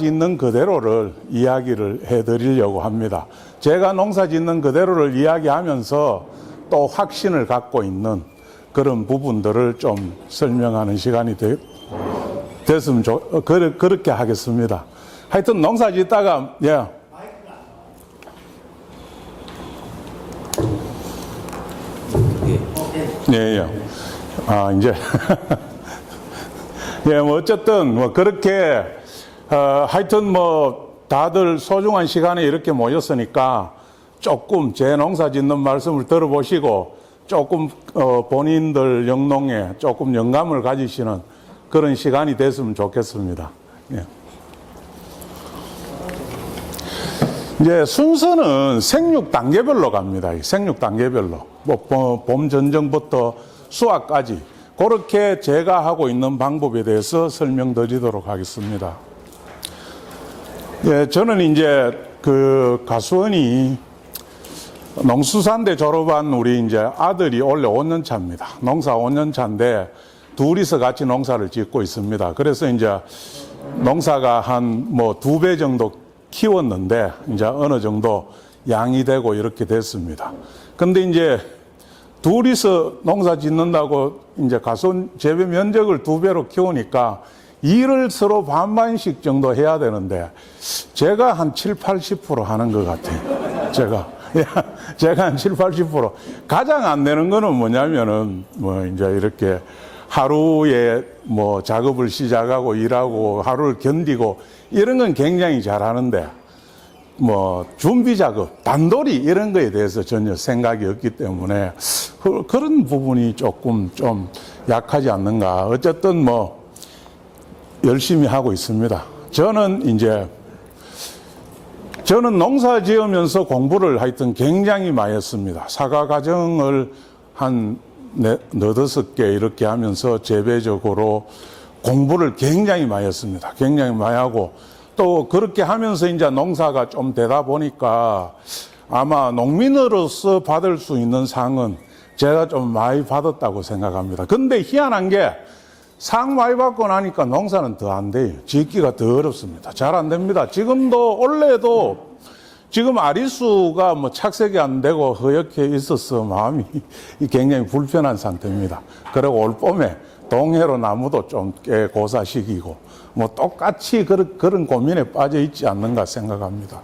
짓는 그대로를 이야기를 해드리려고 합니다. 제가 농사 짓는 그대로를 이야기하면서 또 확신을 갖고 있는 그런 부분들을 좀 설명하는 시간이 됐으면 그렇게 하겠습니다. 하여튼 농사 짓다가, 예. 예, 예. 아, 이제. 예, 뭐, 어쨌든, 뭐, 그렇게, 하여튼 뭐, 다들 소중한 시간에 이렇게 모였으니까 조금 제 농사 짓는 말씀을 들어보시고 조금, 본인들 영농에 조금 영감을 가지시는 그런 시간이 됐으면 좋겠습니다. 예. 이제 순서는 생육 단계별로 갑니다. 생육 단계별로. 뭐, 봄 전정부터 수확까지. 그렇게 제가 하고 있는 방법에 대해서 설명드리도록 하겠습니다. 예, 저는 이제 그 가수원이 농수산대 졸업한 우리 이제 아들이 올해 5년 차입니다. 농사 5년 차인데 둘이서 같이 농사를 짓고 있습니다. 그래서 이제 농사가 한 뭐 2배 정도 키웠는데 이제 어느 정도 양이 되고 이렇게 됐습니다. 근데 이제 둘이서 농사 짓는다고 이제 가수원 재배 면적을 2배로 키우니까 일을 서로 반반씩 정도 해야 되는데 제가 한 7, 80% 하는 것 같아요. 제가 한 7, 80%. 가장 안 되는 거는 뭐냐면은 뭐 이제 이렇게 하루에 뭐 작업을 시작하고 일하고 하루를 견디고 이런 건 굉장히 잘하는데 뭐 준비 작업, 단돌이 이런 거에 대해서 전혀 생각이 없기 때문에 그런 부분이 조금 좀 약하지 않는가. 어쨌든 뭐 열심히 하고 있습니다. 저는 농사 지으면서 공부를 하여튼 굉장히 많이 했습니다. 사과 과정을 한 4-5개 이렇게 하면서 재배적으로 공부를 굉장히 많이 했습니다. 굉장히 많이 하고 또 그렇게 하면서 이제 농사가 좀 되다 보니까 아마 농민으로서 받을 수 있는 상은 제가 좀 많이 받았다고 생각합니다. 근데 희한한 게 상 많이 받고 나니까 농사는 더 안 돼요. 짓기가 더 어렵습니다. 잘 안 됩니다. 지금도 올해도 지금 아리수가 뭐 착색이 안 되고 허옇게 있어서 마음이 굉장히 불편한 상태입니다. 그리고 올 봄에 동해로 나무도 좀 꽤 고사시키고 뭐 똑같이 그런 고민에 빠져 있지 않는가 생각합니다.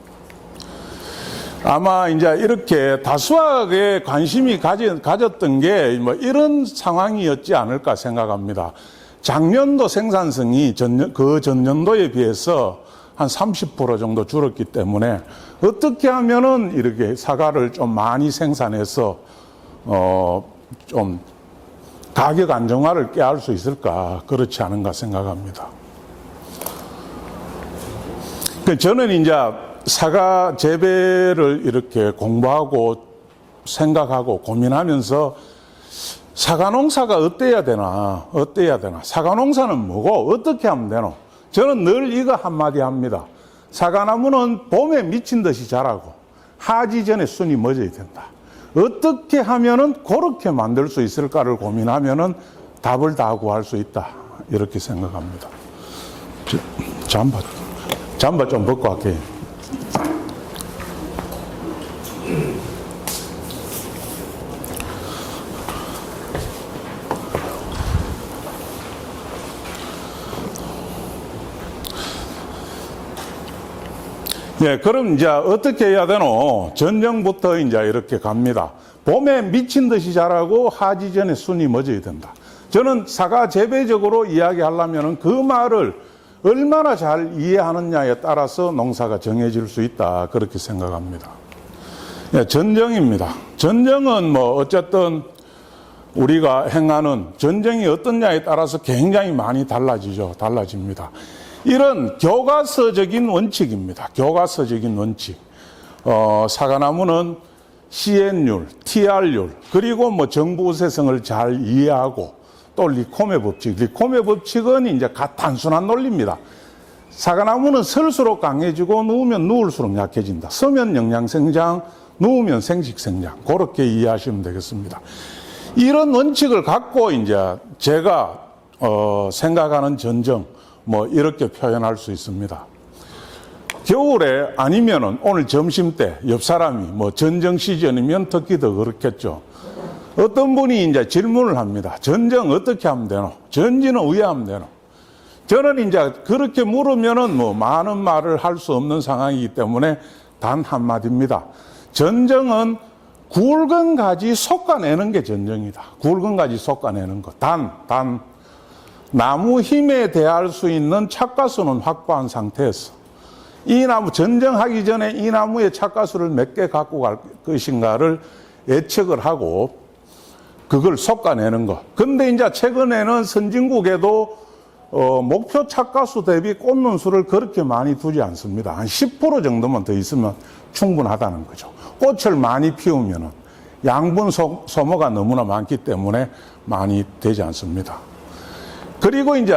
아마 이제 이렇게 다수학에 관심이 가졌던 게 뭐 이런 상황이었지 않을까 생각합니다. 작년도 생산성이 그 전년도에 비해서 한 30% 정도 줄었기 때문에 어떻게 하면은 이렇게 사과를 좀 많이 생산해서 좀 가격 안정화를 꾀할 수 있을까, 그렇지 않은가 생각합니다. 저는 이제 사과 재배를 이렇게 공부하고 생각하고 고민하면서 사과 농사가 어때야 되나. 사과 농사는 뭐고 어떻게 하면 되노? 저는 늘 이거 한마디 합니다. 사과나무는 봄에 미친 듯이 자라고 하지 전에 순이 멎어야 된다. 어떻게 하면은 그렇게 만들 수 있을까를 고민하면은 답을 다 구할 수 있다. 이렇게 생각합니다. 잠바 좀 벗고 할게요. 예, 그럼 이제 어떻게 해야 되노? 전정부터 이제 이렇게 갑니다. 봄에 미친 듯이 자라고 하지 전에 순이 멎어야 된다. 저는 사과 재배적으로 이야기하려면 그 말을 얼마나 잘 이해하느냐에 따라서 농사가 정해질 수 있다. 그렇게 생각합니다. 예, 전정입니다. 전정은 뭐 어쨌든 우리가 행하는 전정이 어떠냐에 따라서 굉장히 많이 달라집니다. 이런 교과서적인 원칙입니다. 교과서적인 원칙. 사과나무는 CN율, TR율, 그리고 뭐 정부 우세성을 잘 이해하고 또 리코메 법칙. 리코메 법칙은 이제 단순한 논리입니다. 사과나무는 설수록 강해지고 누우면 누울수록 약해진다. 서면 영양생장, 누우면 생식생장. 그렇게 이해하시면 되겠습니다. 이런 원칙을 갖고 이제 제가 생각하는 전정, 뭐 이렇게 표현할 수 있습니다. 겨울에 아니면은 오늘 점심 때 옆 사람이 뭐 전쟁 시즌이면 특히 더 그렇겠죠. 어떤 분이 이제 질문을 합니다. 전쟁 어떻게 하면 되노? 전지는 왜 하면 되노? 저는 이제 그렇게 물으면은 뭐 많은 말을 할 수 없는 상황이기 때문에 단 한마디입니다. 전쟁은 굵은 가지 솎아내는 게 전쟁이다. 굵은 가지 솎아내는 것. 단, 나무 힘에 대할 수 있는 찻가수는 확보한 상태에서 이 나무, 전쟁하기 전에 이 나무의 찻가수를 몇 개 갖고 갈 것인가를 예측을 하고 그걸 솎아내는 것. 근데 이제 최근에는 선진국에도 목표 찻가수 대비 꽂는 수를 그렇게 많이 두지 않습니다. 한 10% 정도만 더 있으면 충분하다는 거죠. 꽃을 많이 피우면은 양분 소모가 너무나 많기 때문에 많이 되지 않습니다. 그리고 이제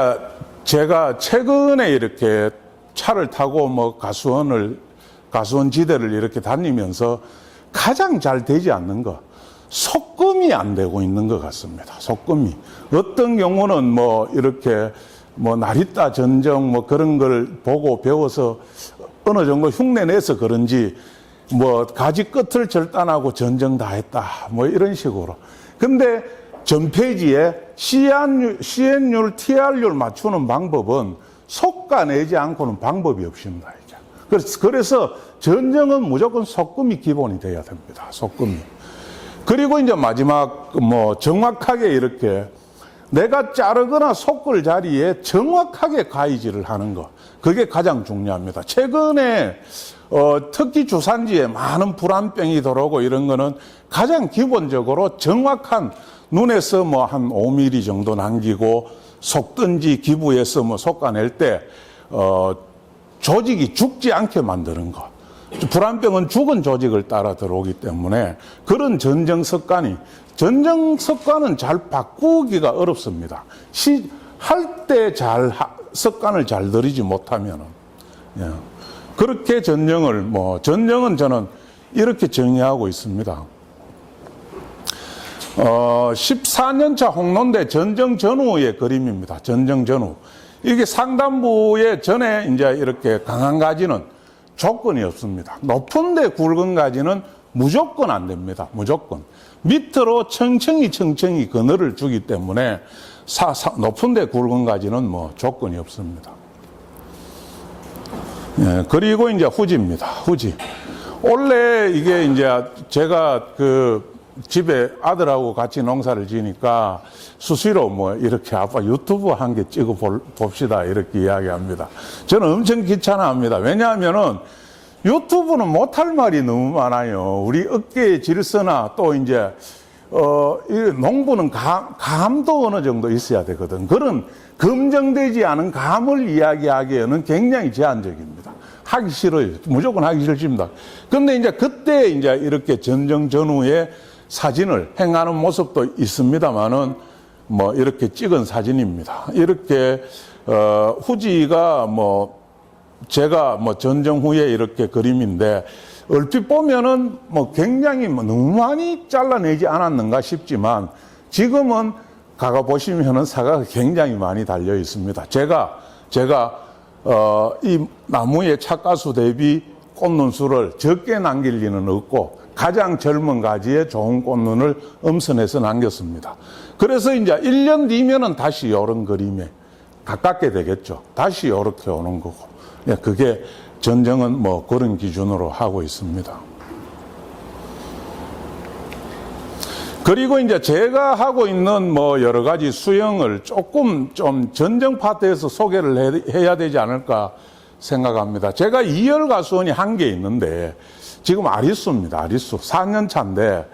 제가 최근에 이렇게 차를 타고 뭐 가수원 지대를 이렇게 다니면서 가장 잘 되지 않는 거, 소금이 안 되고 있는 것 같습니다. 소금이. 어떤 경우는 뭐 이렇게 뭐 나리따 전쟁 뭐 그런 걸 보고 배워서 어느 정도 흉내내서 그런지 뭐 가지 끝을 절단하고 전쟁 다 했다. 뭐 이런 식으로. 근데 전 페이지에 CN율, TR율 맞추는 방법은 솎아내지 않고는 방법이 없습니다. 그래서 전쟁은 무조건 소금이 기본이 돼야 됩니다. 소금이. 그리고 이제 마지막 뭐 정확하게 이렇게 내가 자르거나 솎을 자리에 정확하게 가위질을 하는 것. 그게 가장 중요합니다. 최근에 특히 주산지에 많은 불안병이 들어오고 이런 거는 가장 기본적으로 정확한 눈에서 뭐 한 5mm 정도 남기고 속든지 기부에서 뭐 솎아낼 때 조직이 죽지 않게 만드는 것. 불안병은 죽은 조직을 따라 들어오기 때문에 그런 전쟁 습관은 잘 바꾸기가 어렵습니다. 할 때 습관을 잘 들이지 못하면은. 예. 그렇게 전쟁은 저는 이렇게 정의하고 있습니다. 14년차 홍론대 전쟁 전후의 그림입니다. 전쟁 전후. 이게 상단부에 전에 이제 이렇게 강한 가지는 조건이 없습니다. 높은 데 굵은 가지는 무조건 안 됩니다. 무조건. 밑으로 청청이 그늘을 주기 때문에 높은 데 굵은 가지는 뭐 조건이 없습니다. 예, 그리고 이제 후지입니다. 후지. 원래 이게 이제 제가 집에 아들하고 같이 농사를 지니까 수시로 뭐 이렇게 아빠 유튜브 한 개 찍어 봅시다 이렇게 이야기합니다. 저는 엄청 귀찮아합니다. 왜냐하면은 유튜브는 못할 말이 너무 많아요. 우리 어깨의 질서나 또 이제 이 농부는 감도 어느 정도 있어야 되거든. 그런 검증되지 않은 감을 이야기하기에는 굉장히 제한적입니다. 하기 싫어요. 무조건 하기 싫습니다. 근데 이제 그때 이제 이렇게 전쟁 전후에 사진을 행하는 모습도 있습니다만은 뭐 이렇게 찍은 사진입니다. 이렇게 후지가 제가 전쟁 후에 이렇게 그림인데 얼핏 보면은 굉장히 너무 많이 잘라내지 않았는가 싶지만 지금은 가가 보시면은 사과가 굉장히 많이 달려 있습니다. 제가 이 나무의 찻가수 대비 꽃눈 수를 적게 남길 리는 없고 가장 젊은 가지에 좋은 꽃눈을 엄선해서 남겼습니다. 그래서 이제 1년 뒤면은 다시 이런 그림에 가깝게 되겠죠. 다시 이렇게 오는 거고. 그게 전쟁은 그런 기준으로 하고 있습니다. 그리고 이제 제가 하고 있는 여러 가지 수영을 조금 좀 전쟁 파트에서 소개를 해야 되지 않을까 생각합니다. 제가 2열 가수원이 한 개 있는데 지금 아리수입니다. 아리수. 4년 차인데,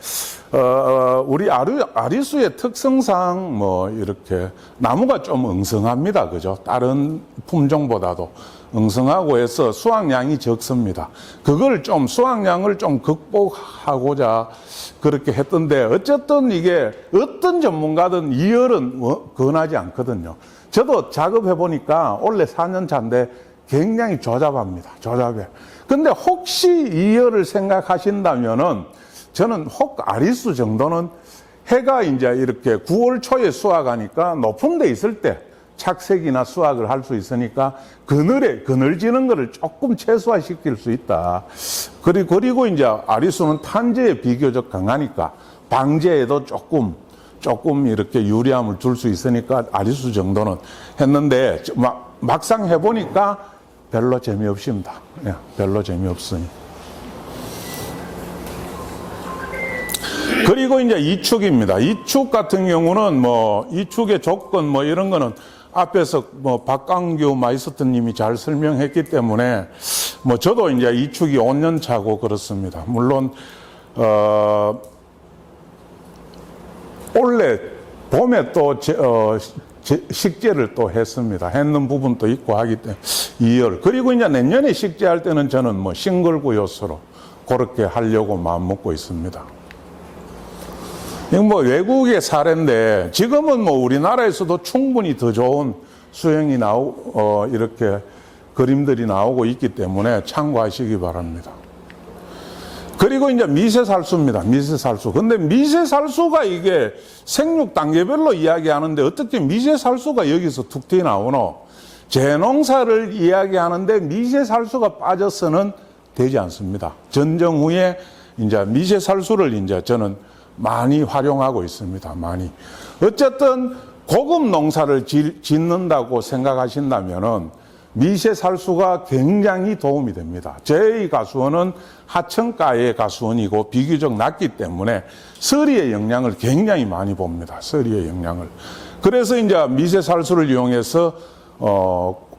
우리 아리수의 특성상 이렇게 나무가 좀 엉성합니다. 그죠? 다른 품종보다도 엉성하고 해서 수확량이 적습니다. 그걸 수확량을 좀 극복하고자 그렇게 했던데, 어쨌든 이게 어떤 전문가든 2열은 권하지 않거든요. 저도 작업해보니까 원래 4년 차인데 굉장히 조잡합니다. 조잡해. 근데 혹시 2열을 생각하신다면은 저는 아리수 정도는 해가 이제 이렇게 9월 초에 수확하니까 높은 데 있을 때 착색이나 수확을 할 수 있으니까 그늘지는 거를 조금 최소화시킬 수 있다. 그리고 이제 아리수는 탄저에 비교적 강하니까 방제에도 조금 이렇게 유리함을 줄 수 있으니까 아리수 정도는 했는데 막상 해보니까 별로 재미없습니다. 예, 별로 재미없으니. 그리고 이제 이축입니다. 이축 같은 경우는 이축의 조건 이런 거는 앞에서 박강규 마이스터님이 잘 설명했기 때문에 저도 이제 이축이 5년 차고 그렇습니다. 물론, 올해 봄에 또 식재를 또 했습니다. 했는 부분도 있고 하기 때문에 2열. 그리고 이제 내년에 식재할 때는 저는 싱글구 요소로 그렇게 하려고 마음먹고 있습니다. 이건 외국의 사례인데 지금은 우리나라에서도 충분히 더 좋은 수형이 이렇게 그림들이 나오고 있기 때문에 참고하시기 바랍니다. 그리고 이제 미세살수입니다. 미세살수. 근데 미세살수가 이게 생육 단계별로 이야기하는데 어떻게 미세살수가 여기서 툭 튀어나오노? 재농사를 이야기하는데 미세살수가 빠져서는 되지 않습니다. 전정 후에 이제 미세살수를 이제 저는 많이 활용하고 있습니다. 많이. 어쨌든 고급 농사를 짓는다고 생각하신다면은 미세살수가 굉장히 도움이 됩니다. 저희 가수원은 하천가의 가수원이고 비교적 낮기 때문에 서리의 영향을 굉장히 많이 봅니다. 서리의 영향을. 그래서 이제 미세살수를 이용해서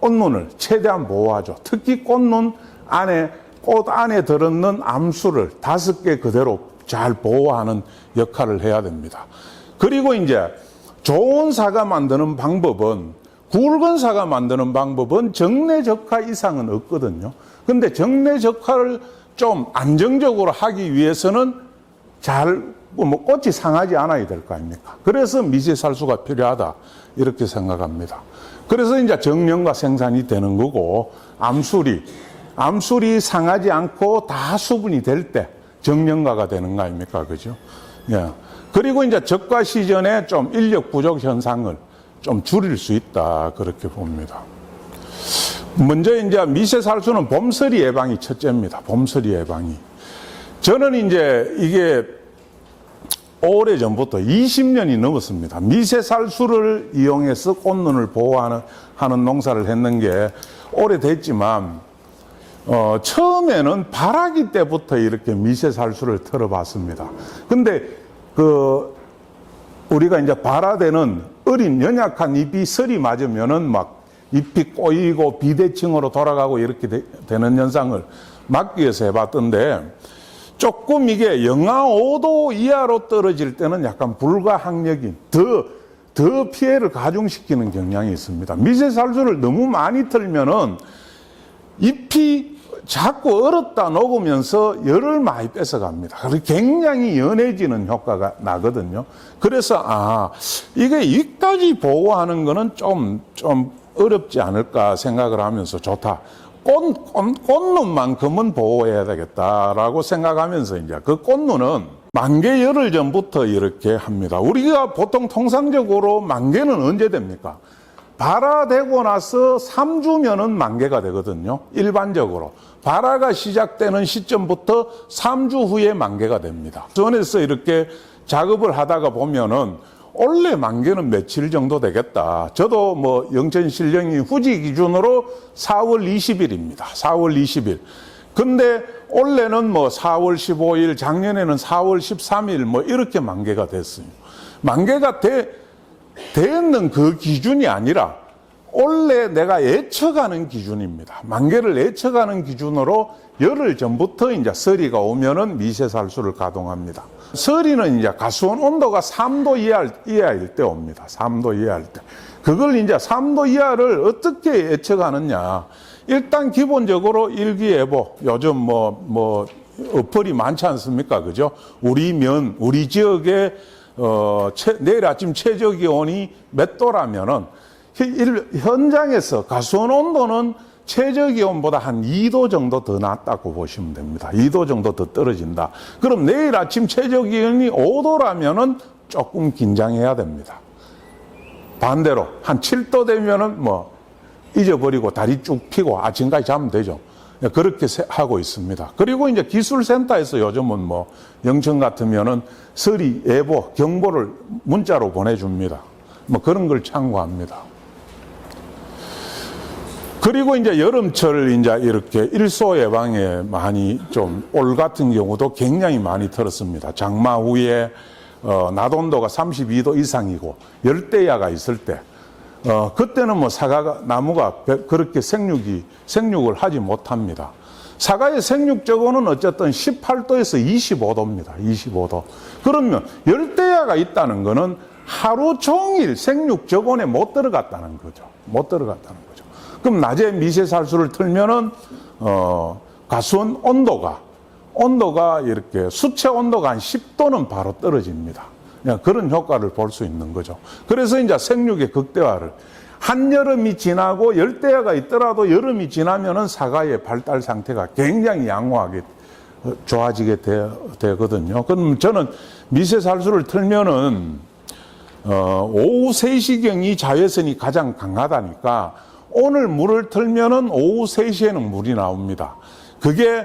꽃눈을 최대한 보호하죠. 특히 꽃눈 안에 꽃 안에 들었는 암수를 5개 그대로 잘 보호하는 역할을 해야 됩니다. 그리고 이제 좋은 사과 만드는 방법은 굵은 사과 만드는 방법은 정례적화 이상은 없거든요. 근데 정례적화를 좀 안정적으로 하기 위해서는 꽃이 상하지 않아야 될 거 아닙니까? 그래서 미세살수가 필요하다. 이렇게 생각합니다. 그래서 이제 정령과 생산이 되는 거고, 암술이 상하지 않고 다 수분이 될 때 정령가가 되는 거 아닙니까? 그죠? 예. 그리고 이제 적과 시전에 좀 인력 부족 현상을 좀 줄일 수 있다. 그렇게 봅니다. 먼저 이제 미세살수는 봄서리 예방이 첫째입니다. 봄서리 예방이. 저는 이제 이게 오래전부터 20년이 넘었습니다. 미세살수를 이용해서 꽃눈을 보호하는 농사를 했는 게 오래됐지만, 처음에는 발아기 때부터 이렇게 미세살수를 털어봤습니다. 근데 우리가 이제 발아대는 어린 연약한 잎이 설이 맞으면은 막 잎이 꼬이고 비대칭으로 돌아가고 이렇게 되는 현상을 막기 위해서 해봤던데, 조금 이게 영하 5도 이하로 떨어질 때는 약간 불가항력인 더 피해를 가중시키는 경향이 있습니다. 미세살수를 너무 많이 털면은 잎이 자꾸 얼었다 녹으면서 열을 많이 뺏어갑니다. 그리고 굉장히 연해지는 효과가 나거든요. 그래서 이게 이까지 보호하는 거는 좀 어렵지 않을까 생각을 하면서 좋다. 꽃눈만큼은 보호해야 되겠다라고 생각하면서 이제 그 꽃눈은 만개 열흘 전부터 이렇게 합니다. 우리가 보통 통상적으로 만개는 언제 됩니까? 발아되고 나서 3주면은 만개가 되거든요. 일반적으로. 발아가 시작되는 시점부터 3주 후에 만개가 됩니다. 전에서 이렇게 작업을 하다가 보면은 원래 만개는 며칠 정도 되겠다. 저도 영천신령이 후지 기준으로 4월 20일입니다. 4월 20일. 근데 올해는 4월 15일, 작년에는 4월 13일 이렇게 만개가 됐어요. 만개가 되는 그 기준이 아니라 원래 내가 예측하는 기준입니다. 만개를 예측하는 기준으로 열흘 전부터 이제 서리가 오면은 미세살수를 가동합니다. 서리는 이제 가수원 온도가 3도 이하일 때 옵니다. 3도 이하일 때. 그걸 이제 3도 이하를 어떻게 예측하느냐. 일단 기본적으로 일기예보, 요즘 어플이 많지 않습니까? 그죠? 우리 지역에 내일 아침 최저 기온이 몇 도라면은 현장에서 가수원 온도는 최저 기온보다 한 2도 정도 더 낮다고 보시면 됩니다. 2도 정도 더 떨어진다. 그럼 내일 아침 최저 기온이 5도라면은 조금 긴장해야 됩니다. 반대로 한 7도 되면은 뭐 잊어버리고 다리 쭉 펴고 아침까지 자면 되죠. 그렇게 하고 있습니다. 그리고 이제 기술센터에서 요즘은 뭐 영천 같으면은 서리 예보 경보를 문자로 보내줍니다. 뭐 그런 걸 참고합니다. 그리고 이제 여름철 이제 이렇게 일소 예방에 많이 좀 올 같은 경우도 굉장히 많이 들었습니다. 장마 후에 낮온도가 32도 이상이고 열대야가 있을 때 그때는 뭐 나무가 그렇게 생육을 하지 못합니다. 사과의 생육 저고는 어쨌든 18도에서 25도입니다. 25도. 그러면 열대야가 있다는 거는 하루 종일 생육 저온에 못 들어갔다는 거죠. 못 들어갔다는 거죠. 그럼 낮에 미세살수를 틀면은 가수원 온도가 이렇게 수체 온도가 한 10도는 바로 떨어집니다. 그런 효과를 볼 수 있는 거죠. 그래서 이제 생육의 극대화를 한여름이 지나고 열대야가 있더라도 여름이 지나면은 사과의 발달 상태가 굉장히 양호하게 좋아지게 되거든요. 그럼 저는 미세살수를 틀면은 오후 3시경이 자외선이 가장 강하다니까 오늘 물을 틀면은 오후 3시에는 물이 나옵니다. 그게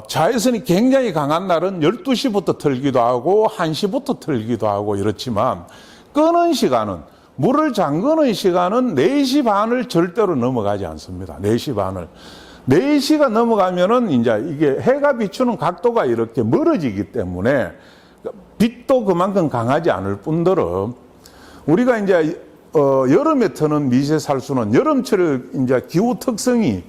자외선이 굉장히 강한 날은 12시부터 틀기도 하고 1시부터 틀기도 하고 이렇지만 끄는 시간은 물을 잠그는 시간은 4시 반을 절대로 넘어가지 않습니다. 4시 반을. 4시가 넘어가면은 이제 이게 해가 비추는 각도가 이렇게 멀어지기 때문에 빛도 그만큼 강하지 않을 뿐더러 우리가 이제 여름에 트는 미세살수는 여름철 이제 기후 특성이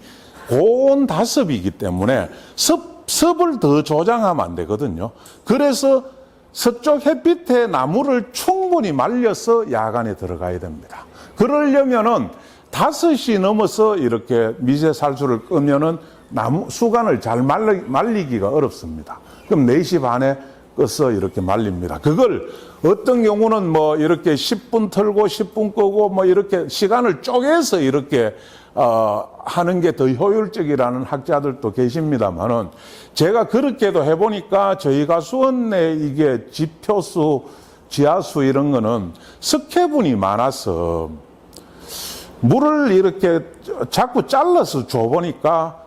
고온 다습이기 때문에 습을 더 조장하면 안 되거든요. 그래서 서쪽 햇빛에 나무를 충분히 말려서 야간에 들어가야 됩니다. 그러려면은 5시 넘어서 이렇게 미세살수를 끄면은 수간을 잘 말리기가 어렵습니다. 그럼 4시 반에 꺼서 이렇게 말립니다. 그걸 어떤 경우는 뭐 이렇게 10분 틀고 10분 끄고 뭐 이렇게 시간을 쪼개서 이렇게 하는 게 더 효율적이라는 학자들도 계십니다만은 제가 그렇게도 해보니까 저희가 수원내 이게 지표수, 지하수 이런 거는 석회분이 많아서 물을 이렇게 자꾸 잘라서 줘보니까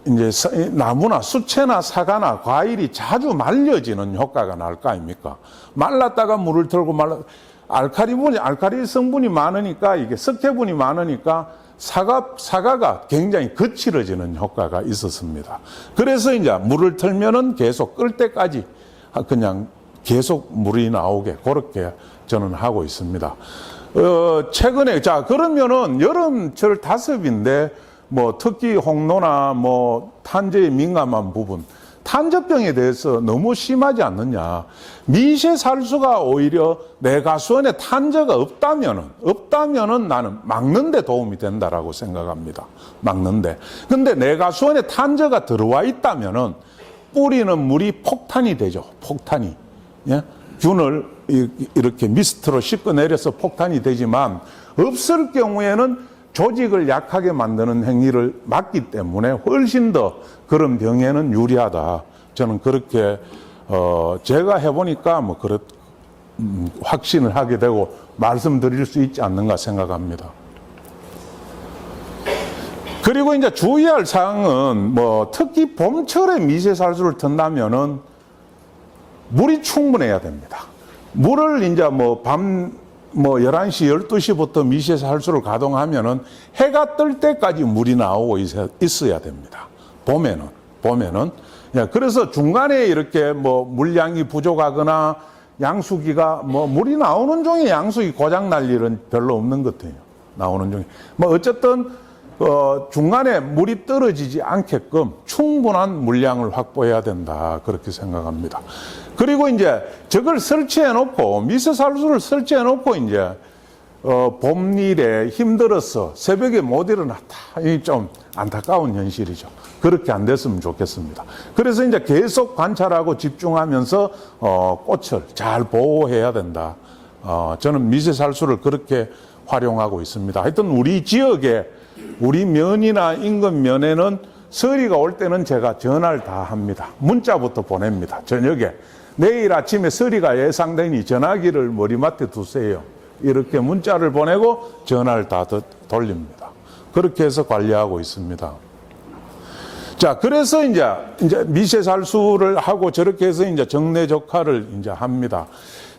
이제 나무나 수채나 사과나 과일이 자주 말려지는 효과가 날 거 아닙니까? 말랐다가 물을 틀고 알칼리 성분이 많으니까 이게 석회분이 많으니까 사과가 굉장히 거칠어지는 효과가 있었습니다. 그래서 이제 물을 틀면은 계속 끌 때까지 그냥 계속 물이 나오게 그렇게 저는 하고 있습니다. 최근에 그러면은 여름철 다습인데 뭐 특히 홍로나 뭐 탄저에 민감한 부분 탄저병에 대해서 너무 심하지 않느냐. 미세살수가 오히려 내 가수원에 탄저가 없다면은 나는 막는 데 도움이 된다라고 생각합니다. 막는데. 근데 내 가수원에 탄저가 들어와 있다면은 뿌리는 물이 폭탄이 되죠. 폭탄이. 예? 균을 이렇게 미스트로 씻고 내려서 폭탄이 되지만 없을 경우에는 조직을 약하게 만드는 행위를 막기 때문에 훨씬 더 그런 병에는 유리하다. 저는 그렇게 제가 해보니까 뭐 확신을 하게 되고 말씀드릴 수 있지 않는가 생각합니다. 그리고 이제 주의할 사항은 뭐 특히 봄철에 미세살수를 튼다면은 물이 충분해야 됩니다. 물을 이제 뭐 11시, 12시부터 미세살수를 가동하면은 해가 뜰 때까지 물이 나오고 있어야 됩니다. 봄에는. 예, 그래서 중간에 이렇게 뭐 물량이 부족하거나 양수기가 뭐 물이 나오는 중에 양수기 고장 날 일은 별로 없는 것 같아요. 나오는 중에. 뭐 어쨌든, 중간에 물이 떨어지지 않게끔 충분한 물량을 확보해야 된다. 그렇게 생각합니다. 그리고 이제 저걸 설치해 놓고, 미세살수를 설치해 놓고 이제, 봄일에 힘들어서 새벽에 못 일어났다. 이 좀 안타까운 현실이죠. 그렇게 안 됐으면 좋겠습니다. 그래서 이제 계속 관찰하고 집중하면서, 꽃을 잘 보호해야 된다. 저는 미세살수를 그렇게 활용하고 있습니다. 하여튼 우리 지역에 우리 면이나 인근 면에는 서리가 올 때는 제가 전화를 다 합니다. 문자부터 보냅니다. 저녁에. 내일 아침에 서리가 예상되니 전화기를 머리맡에 두세요. 이렇게 문자를 보내고 전화를 다 돌립니다. 그렇게 해서 관리하고 있습니다. 자, 그래서 이제 미세살수를 하고 저렇게 해서 이제 정례적화를 이제 합니다.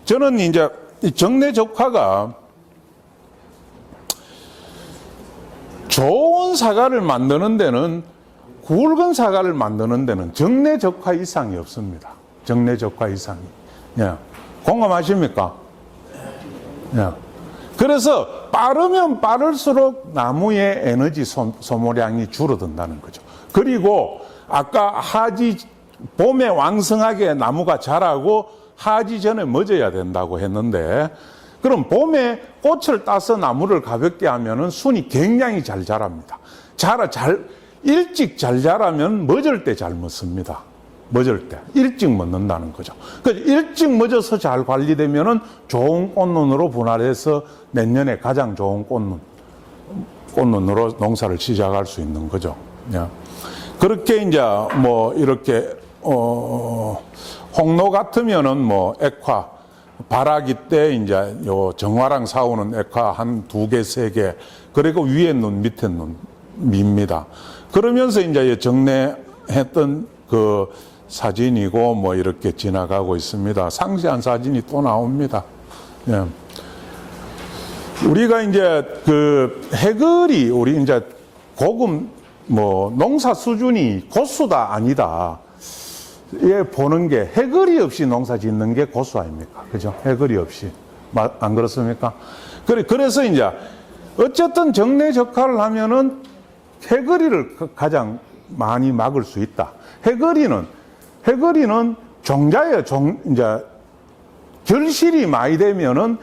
저는 이제 이 정례적화가 좋은 사과를 만드는 데는, 굵은 사과를 만드는 데는 정례적화 이상이 없습니다. 정례적화 이상이. 예. 공감하십니까? 예. 그래서 빠르면 빠를수록 나무의 에너지 소모량이 줄어든다는 거죠. 그리고 아까 봄에 왕성하게 나무가 자라고 하지 전에 멎어야 된다고 했는데, 그럼 봄에 꽃을 따서 나무를 가볍게 하면은 순이 굉장히 잘 자랍니다. 일찍 잘 자라면 멎을 때 잘 멎습니다. 멎을 때. 일찍 멎는다는 거죠. 일찍 멎어서 잘 관리되면은 좋은 꽃눈으로 분할해서 내년에 가장 좋은 꽃눈으로 농사를 시작할 수 있는 거죠. 그렇게 이제 뭐 이렇게, 홍로 같으면은 뭐 액화, 발아기 때 이제 요 정화랑 사오는 액화 한 2개, 3개, 그리고 위에 눈, 밑에 눈 밉니다. 그러면서 이제 정례했던 그 사진이고 뭐 이렇게 지나가고 있습니다. 상세한 사진이 또 나옵니다. 예. 우리가 이제 그 해글이 우리 이제 고급 뭐 농사 수준이 고수다 아니다. 예, 보는 게 해거리 없이 농사 짓는 게 고수 아닙니까? 그죠? 해거리 없이. 안 그렇습니까? 그래서 이제 어쨌든 정례적화를 하면은 해거리를 가장 많이 막을 수 있다. 해거리는 종자에 이제 결실이 많이 되면은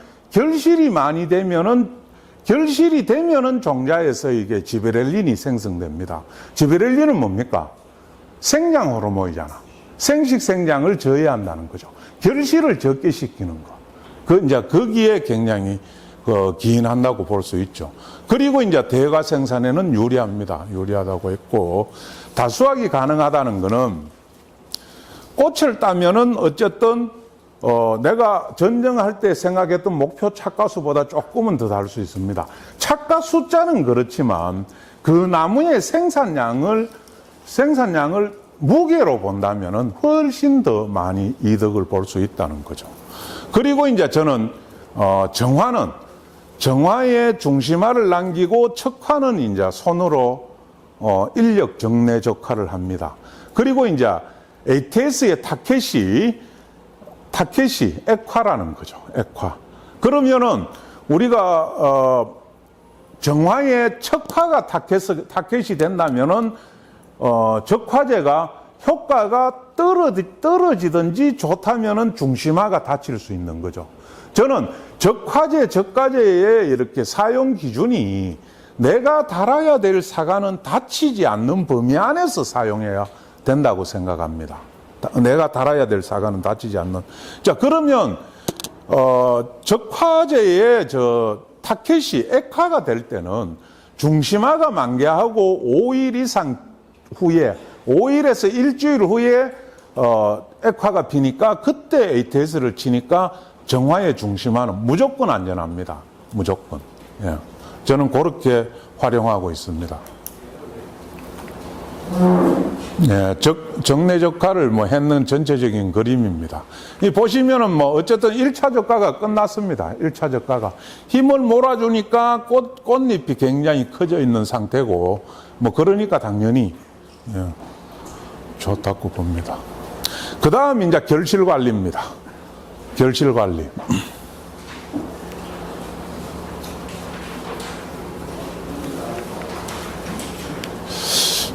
결실이 되면은 종자에서 이게 지베렐린이 생성됩니다. 지베렐린은 뭡니까? 생장 호르몬이잖아. 생식 생장을 저해한다는 거죠. 결실을 적게 시키는 거. 이제 거기에 굉장히 기인한다고 볼 수 있죠. 그리고 이제 대가 생산에는 유리합니다. 유리하다고 했고, 다수확이 가능하다는 거는 꽃을 따면은 어쨌든 내가 전쟁할 때 생각했던 목표 착가수보다 조금은 더 달 수 있습니다. 착가 숫자는 그렇지만 그 나무의 생산량을 무게로 본다면은 훨씬 더 많이 이득을 볼 수 있다는 거죠. 그리고 이제 저는 정화의 중심화를 남기고 척화는 이제 손으로 인력 정례적화를 합니다. 그리고 이제 ATS의 타켓이 액화라는 거죠. 액화. 그러면은 우리가 정화의 척화가 타켓이 된다면은 적화제가 효과가 떨어지든지 좋다면은 중심화가 닫힐 수 있는 거죠. 저는 적화제의 이렇게 사용 기준이 내가 달아야 될 사과는 다치지 않는 범위 안에서 사용해야 된다고 생각합니다. 내가 달아야 될 사과는 다치지 않는. 자, 그러면 적화제의 타켓이 액화가 될 때는 중심화가 만개하고 5일 이상 후에, 5일에서 일주일 후에 액화가 피니까 그때 ATS를 치니까 정화의 중심화는 무조건 안전합니다. 무조건. 예. 저는 그렇게 활용하고 있습니다. 예, 정례적화를 뭐 했는 전체적인 그림입니다. 이 보시면은 뭐 어쨌든 1차 적화가 끝났습니다. 1차 적화가. 힘을 몰아주니까 꽃잎이 굉장히 커져 있는 상태고, 뭐 그러니까 당연히, 예, 좋다고 봅니다. 그 다음 이제 결실 관리입니다. 결실 관리.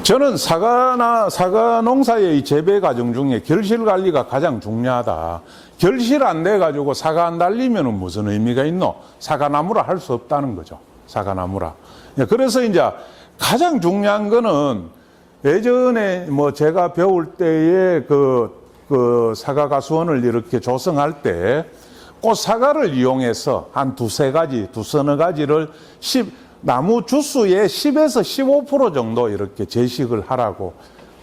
저는 사과 농사의 재배 과정 중에 결실 관리가 가장 중요하다. 결실 안 돼가지고 사과 안 달리면은 무슨 의미가 있노? 사과나무라 할 수 없다는 거죠. 사과나무라. 그래서 이제 가장 중요한 거는 예전에 뭐 제가 배울 때에 그 사과가수원을 이렇게 조성할 때 꽃사과를 이용해서 한 두세 서너 가지를 나무 주수의 10에서 15% 정도 이렇게 제식을 하라고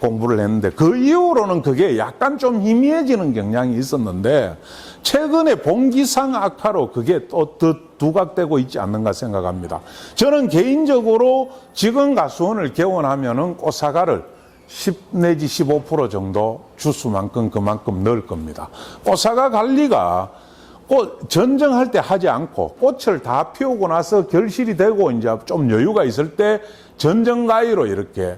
공부를 했는데 그 이후로는 그게 약간 좀 희미해지는 경향이 있었는데 최근에 봉기상 악화로 그게 또 더 두각되고 있지 않는가 생각합니다. 저는 개인적으로 지금 가수원을 개원하면은 꽃사과를 10 내지 15% 정도 주수만큼 그만큼 넣을 겁니다. 꽃사과 관리가 꽃 전정할 때 하지 않고 꽃을 다 피우고 나서 결실이 되고 이제 좀 여유가 있을 때 전정가위로 이렇게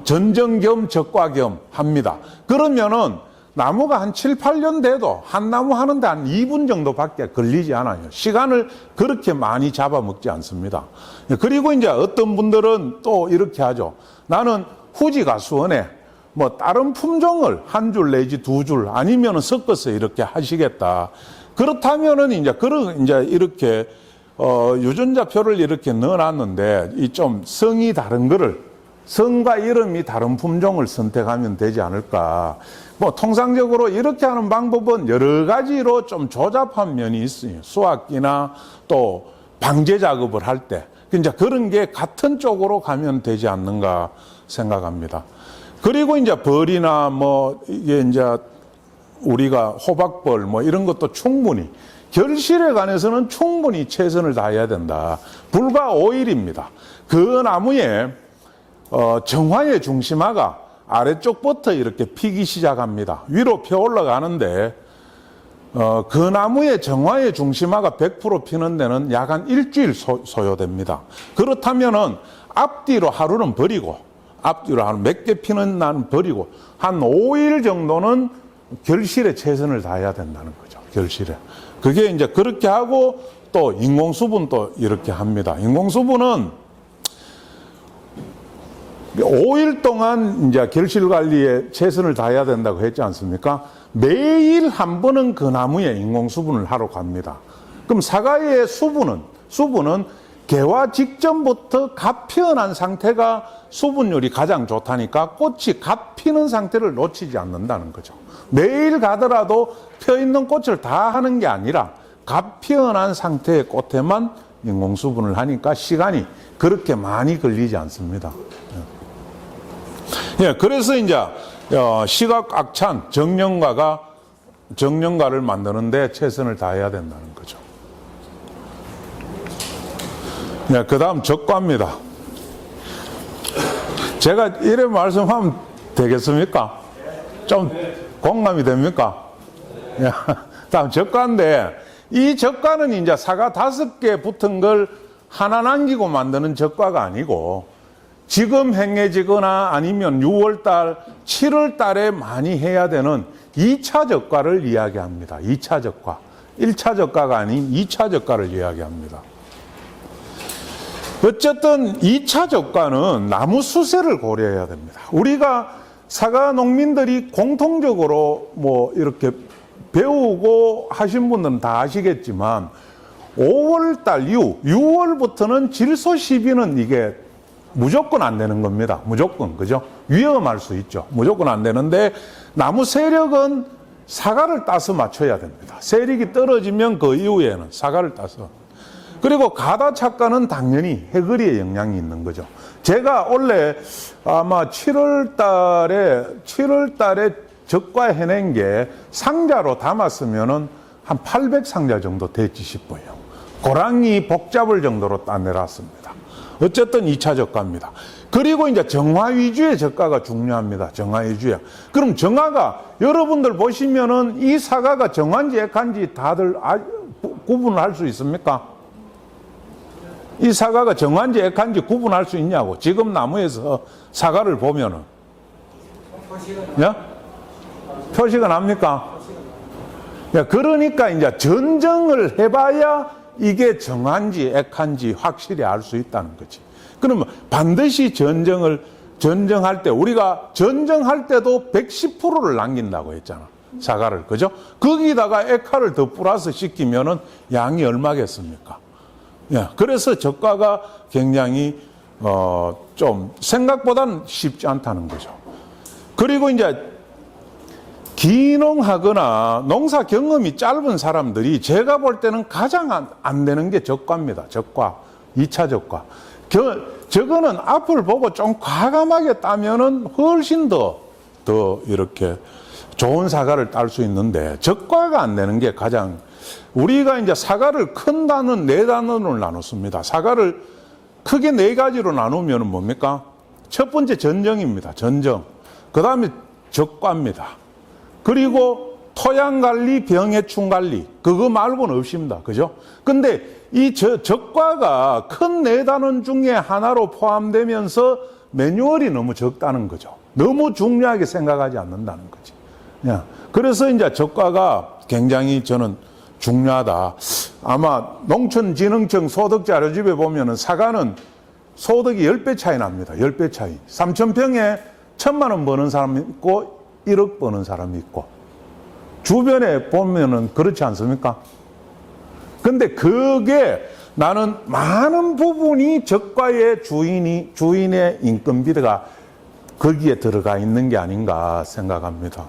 전정 겸 적과 겸 합니다. 그러면은 나무가 한 7, 8년 돼도 한 나무 하는데 한 2분 정도밖에 걸리지 않아요. 시간을 그렇게 많이 잡아먹지 않습니다. 그리고 이제 어떤 분들은 또 이렇게 하죠. 나는 후지 가수원에 뭐 다른 품종을 한 줄 내지 두 줄 아니면은 섞어서 이렇게 하시겠다. 그렇다면은 이제 이렇게 유전자표를 이렇게 넣어놨는데 이 좀 성이 다른 거를 성과 이름이 다른 품종을 선택하면 되지 않을까. 뭐 통상적으로 이렇게 하는 방법은 여러 가지로 좀 조잡한 면이 있어요. 수확기나 또 방제 작업을 할 때. 이제 그런 게 같은 쪽으로 가면 되지 않는가 생각합니다. 그리고 이제 벌이나 뭐 이게 이제 우리가 호박벌 뭐 이런 것도 충분히 결실에 관해서는 충분히 최선을 다해야 된다. 불과 5일입니다. 그 나무에 정화의 중심화가 아래쪽부터 이렇게 피기 시작합니다. 위로 펴 올라가는데 그 나무의 정화의 중심화가 100% 피는 데는 약 한 일주일 소요됩니다. 그렇다면은 앞뒤로 하루는 버리고 앞뒤로 한 몇 개 피는 날은 버리고 한 5일 정도는 결실에 최선을 다해야 된다는 거죠. 결실에. 그게 이제 그렇게 하고 또 인공수분도 이렇게 합니다. 인공수분은 5일 동안 이제 결실 관리에 최선을 다해야 된다고 했지 않습니까? 매일 한 번은 그 나무에 인공수분을 하러 갑니다. 그럼 사과의 수분은 개화 직전부터 갓 피어난 상태가 수분율이 가장 좋다니까 꽃이 갓 피는 상태를 놓치지 않는다는 거죠. 매일 가더라도 펴있는 꽃을 다 하는 게 아니라 갓 피어난 상태의 꽃에만 인공수분을 하니까 시간이 그렇게 많이 걸리지 않습니다. 예, 그래서 이제 시각악찬 정령가를 만드는데 최선을 다해야 된다는 거죠. 예, 그 다음 적과입니다. 제가 이래 말씀하면 되겠습니까? 좀 공감이 됩니까? 예, 다음 적과인데 이 적과는 이제 사과 5개 붙은 걸 하나 남기고 만드는 적과가 아니고 지금 행해지거나 아니면 6월달, 7월달에 많이 해야 되는 2차 적과를 이야기합니다. 2차 적과. 1차 적과가 아닌 2차 적과를 이야기합니다. 어쨌든 2차 적과는 나무 수세를 고려해야 됩니다. 우리가 사과 농민들이 공통적으로 뭐 이렇게 배우고 하신 분들은 다 아시겠지만 5월달 이후 6월부터는 질소 시비는 이게 무조건 안 되는 겁니다. 무조건. 그죠? 위험할 수 있죠. 무조건 안 되는데 나무 세력은 사과를 따서 맞춰야 됩니다. 세력이 떨어지면 그 이후에는 사과를 따서. 그리고 가다 착과는 당연히 해거리에 영향이 있는 거죠. 제가 원래 아마 7월 달에 적과 해낸 게 상자로 담았으면은 한 800상자 정도 됐지 싶어요. 고랑이 복잡을 정도로 따내놨습니다. 어쨌든 2차 적과입니다. 그리고 이제 정화 위주의 적과가 중요합니다. 정화 위주의. 그럼 정화가 여러분들 보시면은 이 사과가 정화인지 액화인지 다들 구분을 할 수 있습니까? 이 사과가 정화인지 액화인지 구분할 수 있냐고. 지금 나무에서 사과를 보면은. 예? 표시가 납니까? 예, 그러니까 이제 전정을 해봐야 이게 정화인지 액화인지 확실히 알 수 있다는 거지. 그러면 반드시 전정할 때, 우리가 전정할 때도 110%를 남긴다고 했잖아. 사과를. 그죠? 거기다가 액화를 더 플러스 시키면은 양이 얼마겠습니까? 예. 그래서 적과가 굉장히, 좀 생각보다는 쉽지 않다는 거죠. 그리고 이제 기농하거나 농사 경험이 짧은 사람들이 제가 볼 때는 가장 안 되는 게 적과입니다. 적과. 2차 적과. 저거는 앞을 보고 좀 과감하게 따면은 훨씬 더 이렇게 좋은 사과를 딸 수 있는데, 적과가 안 되는 게 가장, 우리가 이제 사과를 큰 단원, 네 단원으로 나눴습니다. 사과를 크게 네 가지로 나누면 뭡니까? 첫 번째 전정입니다. 전정. 그 다음에 적과입니다. 그리고 토양 관리, 병해충 관리. 그거 말고는 없습니다. 그죠? 근데 이 적과가 큰 네 단원 중에 하나로 포함되면서 매뉴얼이 너무 적다는 거죠. 너무 중요하게 생각하지 않는다는 거지. 그래서 이제 적과가 굉장히 저는 중요하다. 아마 농촌진흥청 소득자료집에 보면은 사과는 소득이 10배 차이 납니다. 10배 차이. 3,000평에 1,000만 원 버는 사람이 있고 1억 버는 사람이 있고. 주변에 보면은 그렇지 않습니까? 근데 그게 나는 많은 부분이 적과의 주인의 인건비가 거기에 들어가 있는 게 아닌가 생각합니다.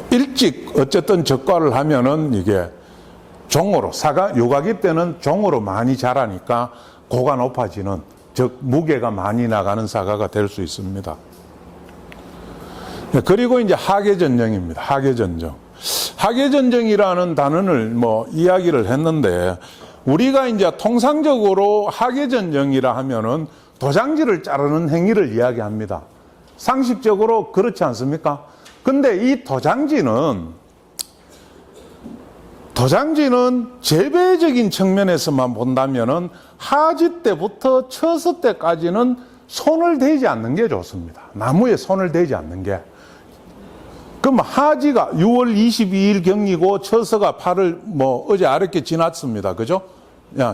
일찍 어쨌든 적과를 하면은 이게 종으로, 요가기 때는 종으로 많이 자라니까 고가 높아지는, 즉 무게가 많이 나가는 사과가 될 수 있습니다. 그리고 이제 하계전정입니다. 하계전정. 하계전정이라는 단어를 이야기를 했는데, 우리가 이제 통상적으로 하계전정이라 하면은 도장지를 자르는 행위를 이야기합니다. 상식적으로 그렇지 않습니까? 근데 이 도장지는 재배적인 측면에서만 본다면은 하지 때부터 처서 때까지는 손을 대지 않는 게 좋습니다. 나무에 손을 대지 않는 게. 그럼 하지가 6월 22일 경이고 처서가 8월 어제 아랫게 지났습니다. 그죠?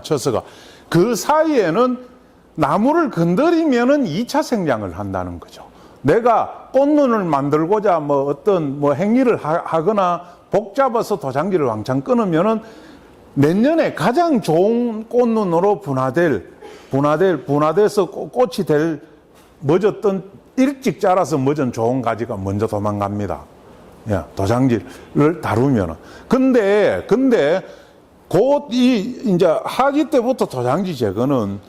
처서가. 그 사이에는 나무를 건드리면은 2차 생장을 한다는 거죠. 내가 꽃눈을 만들고자 어떤 행위를 하거나 복잡아서 도장지를 왕창 끊으면은 내년에 가장 좋은 꽃눈으로 분화돼서 꽃이 될 멎었던 일찍 자라서 멎은 좋은 가지가 먼저 도망갑니다. 도장지를 다루면은. 근데 곧 이제 하기 때부터 도장지 제거는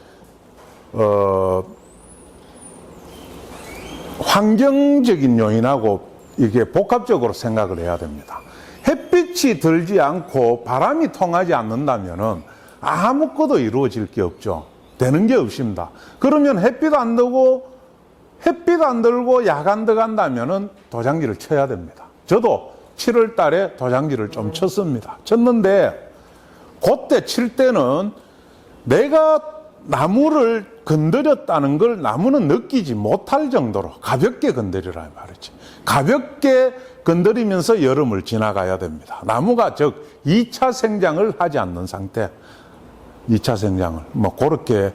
환경적인 요인하고 이게 복합적으로 생각을 해야 됩니다. 햇빛이 들지 않고 바람이 통하지 않는다면은 아무것도 이루어질 게 없죠. 되는 게 없습니다. 그러면 햇빛 안 들고 야간 들어간다면은 도장지를 쳐야 됩니다. 저도 7월 달에 도장지를 좀 쳤습니다. 쳤는데 그때 칠 때는 내가 나무를 건드렸다는 걸 나무는 느끼지 못할 정도로 가볍게 건드리라 말이지. 가볍게 건드리면서 여름을 지나가야 됩니다. 나무가 즉 2차 생장을 하지 않는 상태. 2차 생장을 그렇게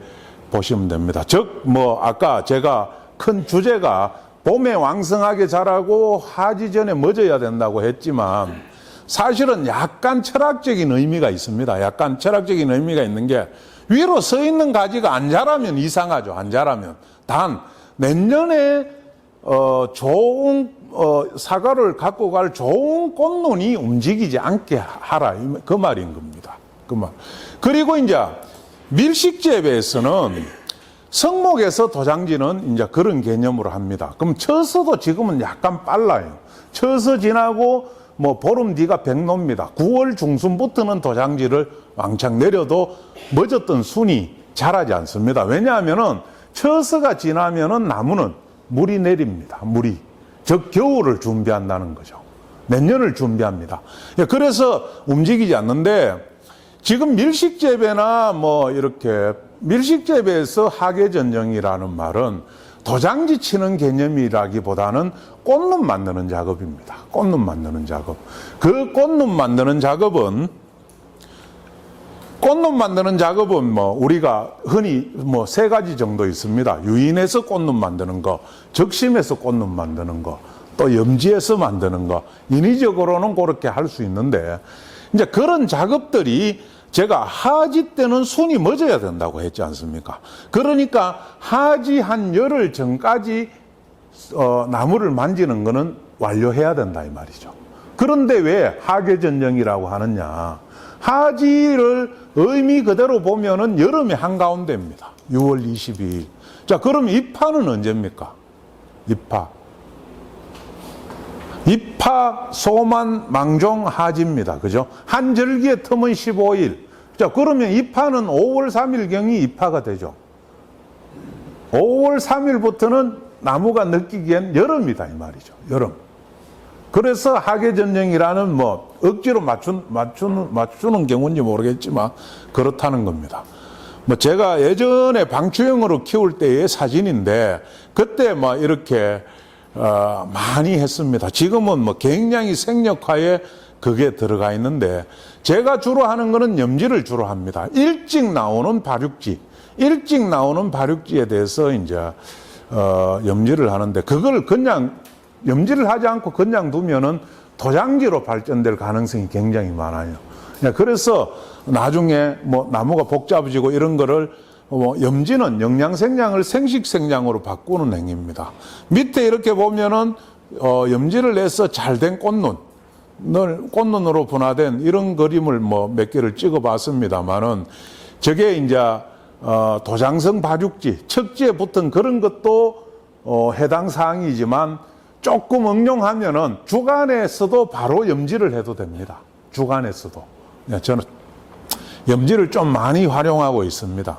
보시면 됩니다. 즉 아까 제가 큰 주제가 봄에 왕성하게 자라고 하지 전에 멎어야 된다고 했지만 사실은 약간 철학적인 의미가 있습니다. 약간 철학적인 의미가 있는 게 위로 서 있는 가지가 안 자라면 이상하죠. 안 자라면. 단 내년에 좋은 사과를 갖고 갈 좋은 꽃눈이 움직이지 않게 하라. 그 말인 겁니다. 그 말. 그리고 이제 밀식재배에서는 성목에서 도장지는 이제 그런 개념으로 합니다. 그럼 처서도 지금은 약간 빨라요. 처서 지나고 보름 뒤가 백로입니다. 9월 중순부터는 도장지를 왕창 내려도 멎었던 순이 자라지 않습니다. 왜냐하면은 처서가 지나면은 나무는 물이 내립니다. 물이. 즉 겨울을 준비한다는 거죠. 내년을 준비합니다. 그래서 움직이지 않는데 지금 밀식재배나 이렇게 밀식재배에서 하계전정이라는 말은 도장지 치는 개념이라기보다는 꽃눈 만드는 작업입니다. 꽃눈 만드는 작업. 그 꽃눈 만드는 작업은 우리가 흔히 세 가지 정도 있습니다. 유인해서 꽃눈 만드는 거, 적심해서 꽃눈 만드는 거, 또 염지해서 만드는 거. 인위적으로는 그렇게 할 수 있는데 이제 그런 작업들이 제가 하지 때는 순이 멎어야 된다고 했지 않습니까? 그러니까 하지 한 열흘 전까지 나무를 만지는 거는 완료해야 된다 이 말이죠. 그런데 왜 하계전정이라고 하느냐? 하지를 의미 그대로 보면은 여름의 한가운데입니다. 6월 22일. 자, 그럼 입하는 언제입니까? 입하, 소만, 망종, 하지입니다. 그죠? 한 절기의 틈은 15일. 자, 그러면 입하는 5월 3일경이 입하가 되죠. 5월 3일부터는 나무가 느끼기엔 여름이다, 이 말이죠. 여름. 그래서 하계전쟁이라는 뭐, 억지로 맞추는 경우인지 모르겠지만, 그렇다는 겁니다. 뭐, 제가 예전에 방추형으로 키울 때의 사진인데, 그때 뭐, 이렇게, 많이 했습니다. 지금은 뭐, 굉장히 생력화에 그게 들어가 있는데, 제가 주로 하는 거는 염지를 주로 합니다. 일찍 나오는 발육지. 일찍 나오는 발육지에 대해서 이제, 염지를 하는데, 그걸 그냥, 염지를 하지 않고 그냥 두면은 도장지로 발전될 가능성이 굉장히 많아요. 그래서 나중에 뭐 나무가 복잡해지고 이런 거를 염지는 영양생장을 생식생장으로 바꾸는 행위입니다. 밑에 이렇게 보면은, 염지를 내서 잘된 꽃눈으로 분화된 이런 그림을 뭐 몇 개를 찍어 봤습니다만은 저게 이제 도장성 발육지, 척지에 붙은 그런 것도 해당 사항이지만 조금 응용하면은 주간에서도 바로 염지를 해도 됩니다. 주간에서도. 저는 염지를 좀 많이 활용하고 있습니다.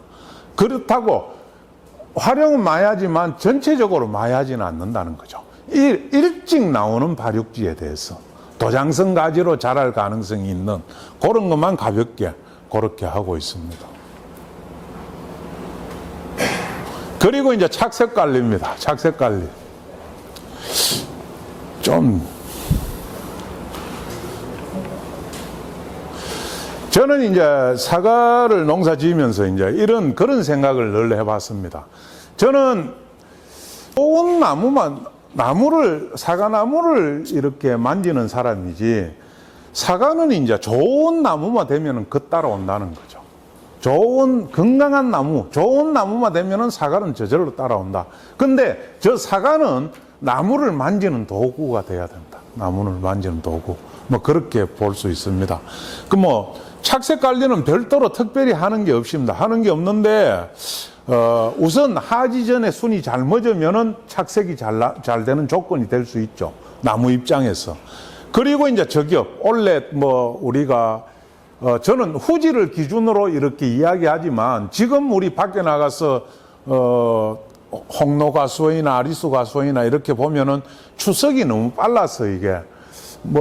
그렇다고 활용은 많이 하지만 전체적으로 많이 하지는 않는다는 거죠. 일찍 나오는 발육지에 대해서 도장성 가지로 자랄 가능성이 있는 그런 것만 가볍게 그렇게 하고 있습니다. 그리고 이제 착색 관리입니다. 착색 관리. 저는 이제 사과를 농사 지으면서 이제 그런 생각을 늘 해봤습니다. 저는 좋은 사과나무를 이렇게 만지는 사람이지, 사과는 이제 좋은 나무만 되면은 그 따라온다는 거죠. 건강한 나무, 좋은 나무만 되면은 사과는 저절로 따라온다. 근데 저 사과는 나무를 만지는 도구가 돼야 된다. 나무를 만지는 도구. 뭐 그렇게 볼 수 있습니다. 착색 관리는 별도로 특별히 하는 게 없습니다. 하는 게 없는데, 우선 하지 전에 순이 잘 멎으면은 착색이 잘 되는 조건이 될 수 있죠. 나무 입장에서. 그리고 이제 저격, 원래 우리가, 저는 후지를 기준으로 이렇게 이야기하지만 지금 우리 밖에 나가서, 홍로가수원이나 아리수가수원이나 이렇게 보면은 추석이 너무 빨라서 이게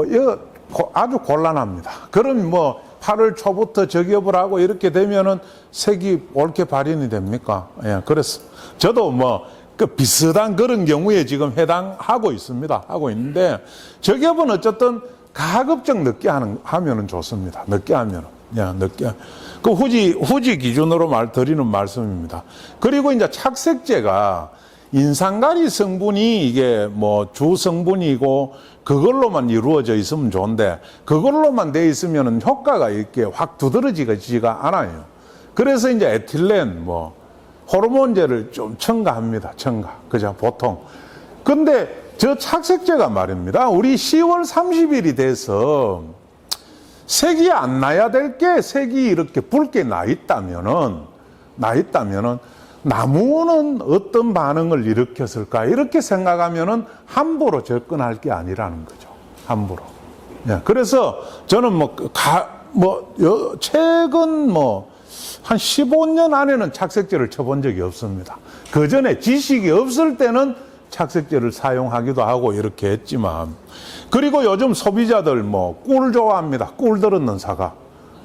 이거 아주 곤란합니다. 그럼 8월 초부터 저기업을 하고 이렇게 되면은 색이 옳게 발현이 됩니까? 예, 그래서 저도 그 비슷한 그런 경우에 지금 해당하고 있습니다. 하고 있는데 저기업은 어쨌든 가급적 늦게 하면은 좋습니다. 늦게 하면은. 야, 늦게. 그 후지 기준으로 드리는 말씀입니다. 그리고 이제 착색제가 인산가리 성분이 이게 주 성분이고 그걸로만 이루어져 있으면 좋은데 그걸로만 돼 있으면은 효과가 이렇게 확 두드러지지가 않아요. 그래서 이제 에틸렌, 호르몬제를 좀 첨가합니다. 그죠? 보통. 근데 저 착색제가 말입니다. 우리 10월 30일이 돼서 색이 안 나야 될 게 색이 이렇게 붉게 나 있다면은 나무는 어떤 반응을 일으켰을까? 이렇게 생각하면은 함부로 접근할 게 아니라는 거죠. 함부로. 예, 그래서 저는 최근 한 15년 안에는 착색제를 쳐본 적이 없습니다. 그 전에 지식이 없을 때는 착색제를 사용하기도 하고 이렇게 했지만, 그리고 요즘 소비자들 꿀 좋아합니다. 꿀 들었는 사과.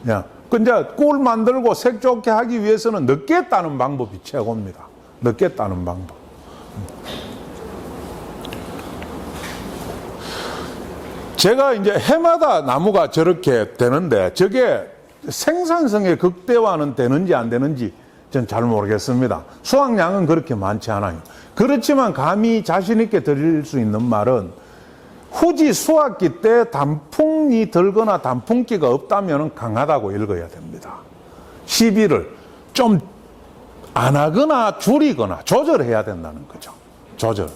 예. 근데 꿀 만들고 색 좋게 하기 위해서는 늦게 따는 방법이 최고입니다. 늦게 따는 방법. 제가 이제 해마다 나무가 저렇게 되는데 저게 생산성의 극대화는 되는지 안 되는지 전 잘 모르겠습니다. 수확량은 그렇게 많지 않아요. 그렇지만 감히 자신 있게 드릴 수 있는 말은 후지 수확기 때 단풍이 들거나 단풍기가 없다면 강하다고 읽어야 됩니다. 시비를 좀 안 하거나 줄이거나 조절해야 된다는 거죠. 조절.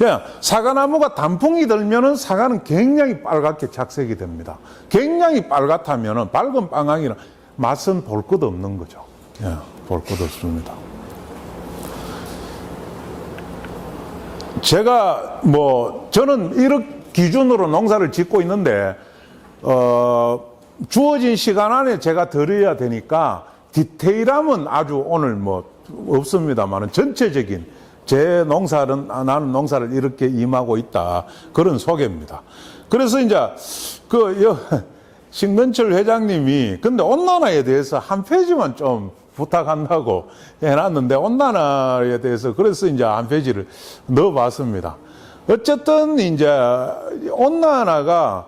예, 사과나무가 단풍이 들면은 사과는 굉장히 빨갛게 착색이 됩니다. 굉장히 빨갛다면은 밝은 빵황이는 맛은 볼 것 없는 거죠. 예, 볼 것 없습니다. 제가 저는 이런 기준으로 농사를 짓고 있는데 주어진 시간 안에 제가 들어야 되니까 디테일함은 아주 오늘 없습니다만은 전체적인 제 농사는 나는 농사를 이렇게 임하고 있다 그런 소개입니다. 그래서 이제 신근철 회장님이 근데 온난화에 대해서 한 페이지만 좀 부탁한다고 해놨는데 온난화에 대해서 그래서 이제 한 페이지를 넣어봤습니다. 어쨌든 이제 온난화가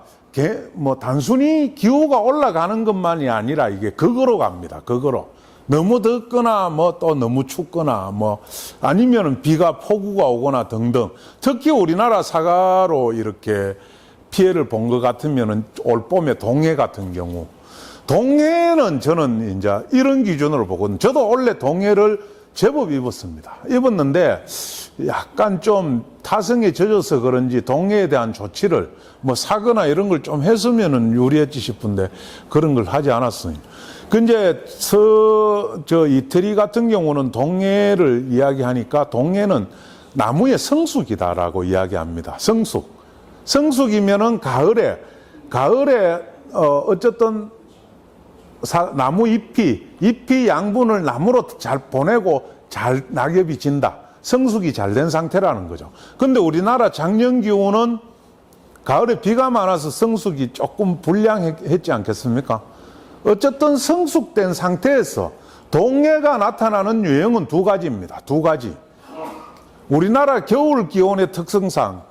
단순히 기후가 올라가는 것만이 아니라 이게 극으로 갑니다. 극으로. 너무 덥거나 또 너무 춥거나 아니면은 비가 폭우가 오거나 등등. 특히 우리나라 사과로 이렇게 피해를 본 것 같으면은 올 봄에 동해 같은 경우. 동해는 저는 이제 이런 기준으로 보거든요. 저도 원래 동해를 제법 입었습니다. 입었는데 약간 좀 타성에 젖어서 그런지 동해에 대한 조치를 사거나 이런 걸 좀 했으면은 유리했지 싶은데 그런 걸 하지 않았어요. 근데 이태리 같은 경우는 동해를 이야기하니까 동해는 나무의 성숙이다라고 이야기합니다. 성숙이면은 가을에 어쨌든 나무 잎이 양분을 나무로 잘 보내고 잘 낙엽이 진다. 성숙이 잘 된 상태라는 거죠. 근데 우리나라 작년 기후는 가을에 비가 많아서 성숙이 조금 불량했지 않겠습니까? 어쨌든 성숙된 상태에서 동해가 나타나는 유형은 두 가지입니다. 두 가지. 우리나라 겨울 기온의 특성상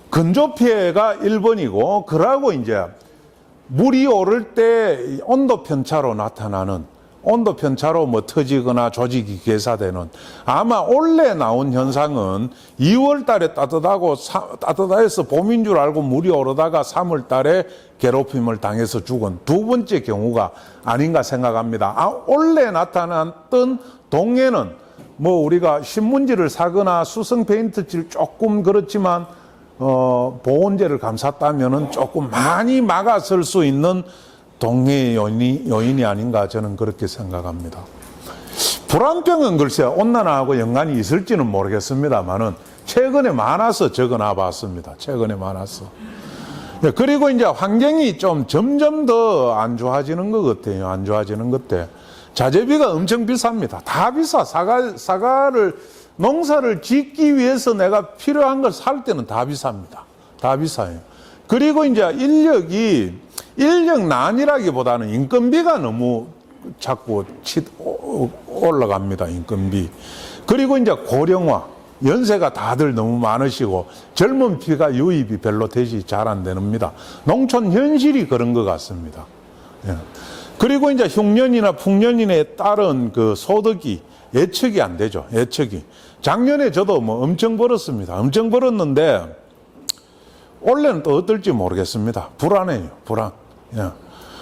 건조 피해가 1번이고 그러고 이제 물이 오를 때 온도 편차로 나타나는 온도 편차로 터지거나 조직이 괴사되는 아마 원래 나온 현상은 2월 달에 따뜻해서 봄인 줄 알고 물이 오르다가 3월 달에 괴롭힘을 당해서 죽은 두 번째 경우가 아닌가 생각합니다. 원래 나타났던 동해는 우리가 신문지를 사거나 수성 페인트칠 조금 그렇지만 보온재를 감쌌다면은 조금 많이 막아설 수 있는 동해의 요인이 아닌가 저는 그렇게 생각합니다. 불안병은 글쎄 온난화하고 연관이 있을지는 모르겠습니다만은 최근에 많아서 적어놔 봤습니다. 최근에 많아서. 그리고 이제 환경이 좀 점점 더 안 좋아지는 것 같아요. 안 좋아지는 것 같아. 자재비가 엄청 비쌉니다. 다 비싸. 사과를 농사를 짓기 위해서 내가 필요한 걸 살 때는 다 비쌉니다. 다 비싸요. 그리고 이제 인력난이라기보다는 인건비가 너무 자꾸 올라갑니다. 인건비. 그리고 이제 고령화. 연세가 다들 너무 많으시고 젊은 피가 유입이 별로 되지 잘 안 됩니다. 농촌 현실이 그런 것 같습니다. 예. 그리고 이제 흉년이나 풍년에 따른 소득이 예측이 안 되죠. 예측이. 작년에 저도 엄청 벌었습니다. 엄청 벌었는데 올해는 또 어떨지 모르겠습니다. 불안해요. 불안. 예.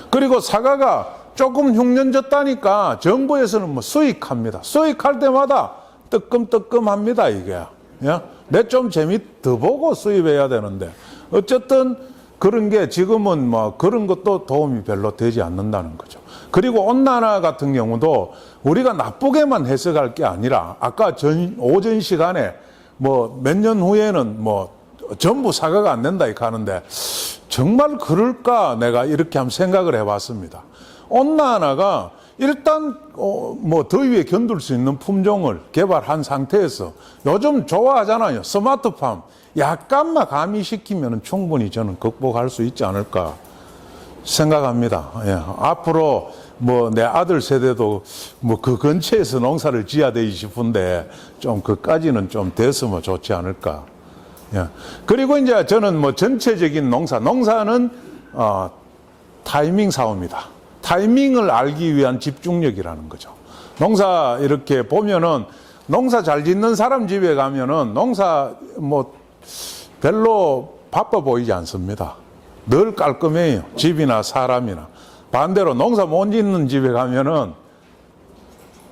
그리고 사과가 조금 흉년 졌다니까 정부에서는 수익합니다. 수익할 때마다 뜨끔뜨끔합니다, 이게. 예? 내 좀 재미 더 보고 수입해야 되는데 어쨌든 그런 게 지금은 그런 것도 도움이 별로 되지 않는다는 거죠. 그리고 온난화 같은 경우도 우리가 나쁘게만 해석할 게 아니라 아까 오전 시간에 몇 년 후에는 전부 사과가 안 된다 이렇게 하는데 정말 그럴까 내가 이렇게 한번 생각을 해봤습니다. 온난화가 일단 더위에 견딜 수 있는 품종을 개발한 상태에서 요즘 좋아하잖아요. 스마트팜 약간만 가미시키면 충분히 저는 극복할 수 있지 않을까 생각합니다. 예. 앞으로 내 아들 세대도 그 근처에서 농사를 지어야 되지 싶은데 좀 그까지는 좀 됐으면 좋지 않을까. 예. 그리고 이제 저는 전체적인 농사는 타이밍 사업입니다. 타이밍을 알기 위한 집중력이라는 거죠. 농사 이렇게 보면은 농사 잘 짓는 사람 집에 가면은 농사 별로 바빠 보이지 않습니다. 늘 깔끔해요. 집이나 사람이나. 반대로 농사 못 짓는 집에 가면은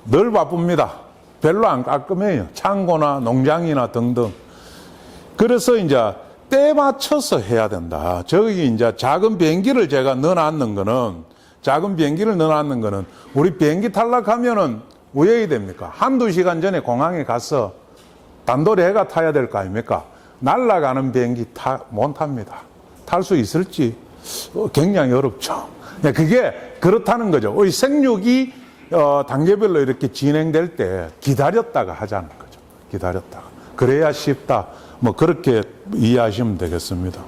늘 바쁩니다. 별로 안 깔끔해요. 창고나 농장이나 등등. 그래서 이제 때 맞춰서 해야 된다. 저기 이제 작은 비행기를 제가 넣어놨는 거는, 우리 비행기 탈락하면은 왜 해야 됩니까? 한두 시간 전에 공항에 가서 단도리해가 타야 될 거 아닙니까? 날아가는 비행기 못 탑니다. 탈 수 있을지 굉장히 어렵죠. 그게 그렇다는 거죠. 우리 생육이 단계별로 이렇게 진행될 때 기다렸다가 하자는 거죠. 기다렸다가. 그래야 쉽다. 뭐 그렇게 이해하시면 되겠습니다.